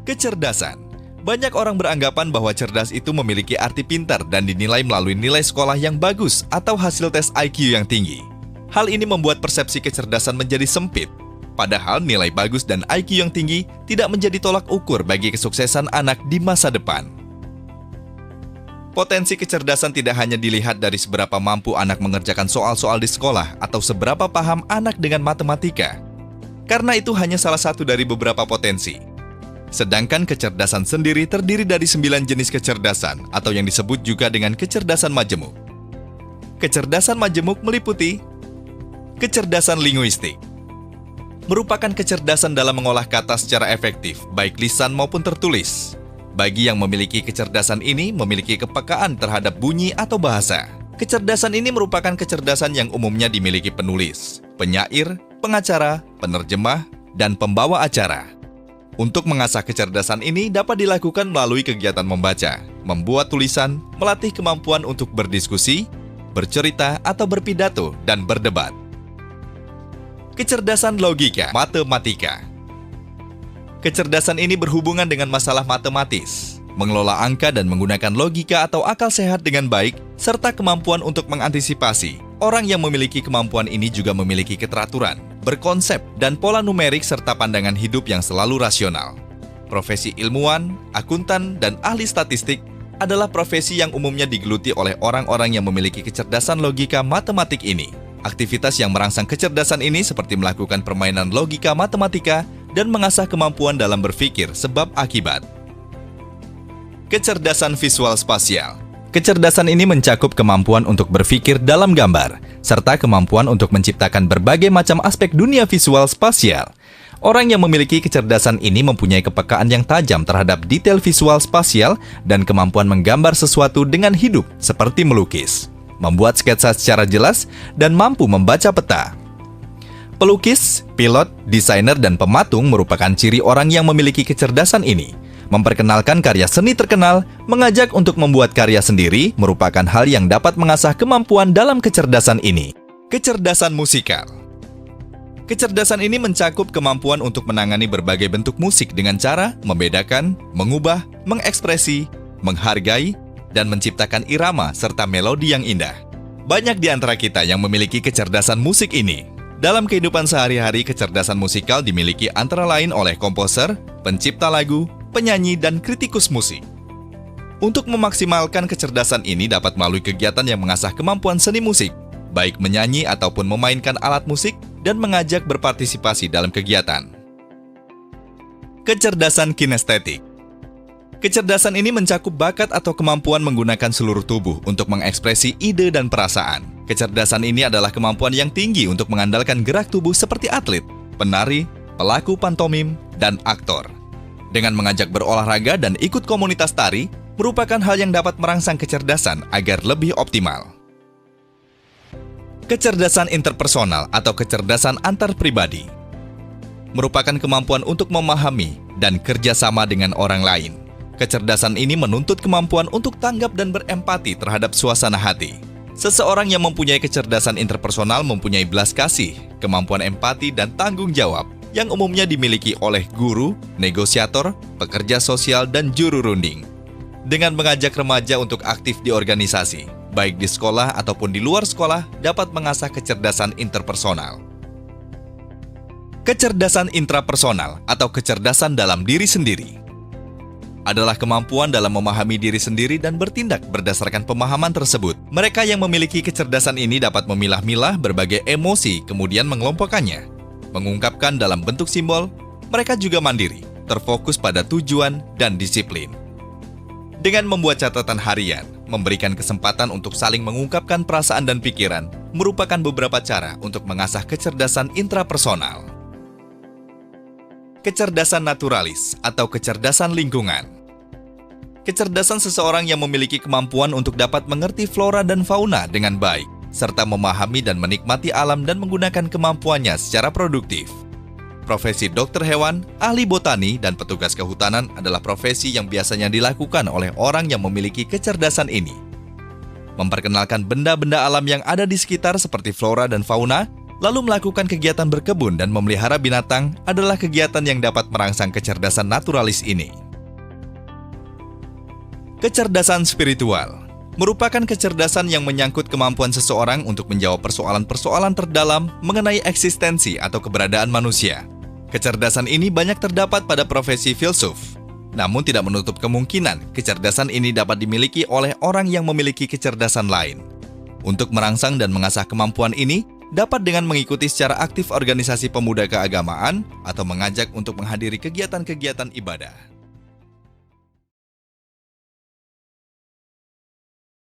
Kecerdasan. Banyak orang beranggapan bahwa cerdas itu memiliki arti pintar dan dinilai melalui nilai sekolah yang bagus atau hasil tes IQ yang tinggi. Hal ini membuat persepsi kecerdasan menjadi sempit. Padahal nilai bagus dan IQ yang tinggi tidak menjadi tolak ukur bagi kesuksesan anak di masa depan. Potensi kecerdasan tidak hanya dilihat dari seberapa mampu anak mengerjakan soal-soal di sekolah atau seberapa paham anak dengan matematika. Karena itu hanya salah satu dari beberapa potensi. Sedangkan kecerdasan sendiri terdiri dari 9 jenis kecerdasan atau yang disebut juga dengan kecerdasan majemuk. Kecerdasan majemuk meliputi kecerdasan linguistik. Merupakan kecerdasan dalam mengolah kata secara efektif, baik lisan maupun tertulis. Bagi yang memiliki kecerdasan ini memiliki kepekaan terhadap bunyi atau bahasa. Kecerdasan ini merupakan kecerdasan yang umumnya dimiliki penulis, penyair, pengacara, penerjemah, dan pembawa acara. Untuk mengasah kecerdasan ini dapat dilakukan melalui kegiatan membaca, membuat tulisan, melatih kemampuan untuk berdiskusi, bercerita atau berpidato, dan berdebat. Kecerdasan logika, matematika. Kecerdasan ini berhubungan dengan masalah matematis, mengelola angka dan menggunakan logika atau akal sehat dengan baik, serta kemampuan untuk mengantisipasi. Orang yang memiliki kemampuan ini juga memiliki keteraturan, berkonsep, dan pola numerik serta pandangan hidup yang selalu rasional. Profesi ilmuwan, akuntan, dan ahli statistik adalah profesi yang umumnya digeluti oleh orang-orang yang memiliki kecerdasan logika matematik ini. Aktivitas yang merangsang kecerdasan ini seperti melakukan permainan logika matematika dan mengasah kemampuan dalam berpikir sebab akibat. Kecerdasan visual spasial. Kecerdasan ini mencakup kemampuan untuk berpikir dalam gambar, serta kemampuan untuk menciptakan berbagai macam aspek dunia visual spasial. Orang yang memiliki kecerdasan ini mempunyai kepekaan yang tajam terhadap detail visual spasial dan kemampuan menggambar sesuatu dengan hidup seperti melukis, membuat sketsa secara jelas, dan mampu membaca peta. Pelukis, pilot, desainer, dan pematung merupakan ciri orang yang memiliki kecerdasan ini. Memperkenalkan karya seni terkenal, mengajak untuk membuat karya sendiri merupakan hal yang dapat mengasah kemampuan dalam kecerdasan ini. Kecerdasan musikal. Kecerdasan ini mencakup kemampuan untuk menangani berbagai bentuk musik dengan cara membedakan, mengubah, mengekspresi, menghargai, dan menciptakan irama serta melodi yang indah. Banyak di antara kita yang memiliki kecerdasan musik ini. Dalam kehidupan sehari-hari, kecerdasan musikal dimiliki antara lain oleh komposer, pencipta lagu, penyanyi, dan kritikus musik. Untuk memaksimalkan kecerdasan ini dapat melalui kegiatan yang mengasah kemampuan seni musik, baik menyanyi ataupun memainkan alat musik, dan mengajak berpartisipasi dalam kegiatan. Kecerdasan kinestetik. Kecerdasan ini mencakup bakat atau kemampuan menggunakan seluruh tubuh untuk mengekspresi ide dan perasaan. Kecerdasan ini adalah kemampuan yang tinggi untuk mengandalkan gerak tubuh seperti atlet, penari, pelaku pantomim, dan aktor. Dengan mengajak berolahraga dan ikut komunitas tari, merupakan hal yang dapat merangsang kecerdasan agar lebih optimal. Kecerdasan interpersonal atau kecerdasan antar pribadi merupakan kemampuan untuk memahami dan kerjasama dengan orang lain. Kecerdasan ini menuntut kemampuan untuk tanggap dan berempati terhadap suasana hati. Seseorang yang mempunyai kecerdasan interpersonal mempunyai belas kasih, kemampuan empati, dan tanggung jawab yang umumnya dimiliki oleh guru, negosiator, pekerja sosial, dan juru runding. Dengan mengajak remaja untuk aktif di organisasi, baik di sekolah ataupun di luar sekolah, dapat mengasah kecerdasan interpersonal. Kecerdasan intrapersonal atau kecerdasan dalam diri sendiri adalah kemampuan dalam memahami diri sendiri dan bertindak berdasarkan pemahaman tersebut. Mereka yang memiliki kecerdasan ini dapat memilah-milah berbagai emosi kemudian mengelompokkannya. Mengungkapkan dalam bentuk simbol, mereka juga mandiri, terfokus pada tujuan dan disiplin. Dengan membuat catatan harian, memberikan kesempatan untuk saling mengungkapkan perasaan dan pikiran, merupakan beberapa cara untuk mengasah kecerdasan intrapersonal. Kecerdasan naturalis atau kecerdasan lingkungan. Kecerdasan seseorang yang memiliki kemampuan untuk dapat mengerti flora dan fauna dengan baik, serta memahami dan menikmati alam dan menggunakan kemampuannya secara produktif. Profesi dokter hewan, ahli botani, dan petugas kehutanan adalah profesi yang biasanya dilakukan oleh orang yang memiliki kecerdasan ini. Memperkenalkan benda-benda alam yang ada di sekitar seperti flora dan fauna, Lalu melakukan kegiatan berkebun dan memelihara binatang adalah kegiatan yang dapat merangsang kecerdasan naturalis ini. Kecerdasan spiritual merupakan kecerdasan yang menyangkut kemampuan seseorang untuk menjawab persoalan-persoalan terdalam mengenai eksistensi atau keberadaan manusia. Kecerdasan ini banyak terdapat pada profesi filsuf. Namun tidak menutup kemungkinan kecerdasan ini dapat dimiliki oleh orang yang memiliki kecerdasan lain. Untuk merangsang dan mengasah kemampuan ini, dapat dengan mengikuti secara aktif organisasi pemuda keagamaan atau mengajak untuk menghadiri kegiatan-kegiatan ibadah.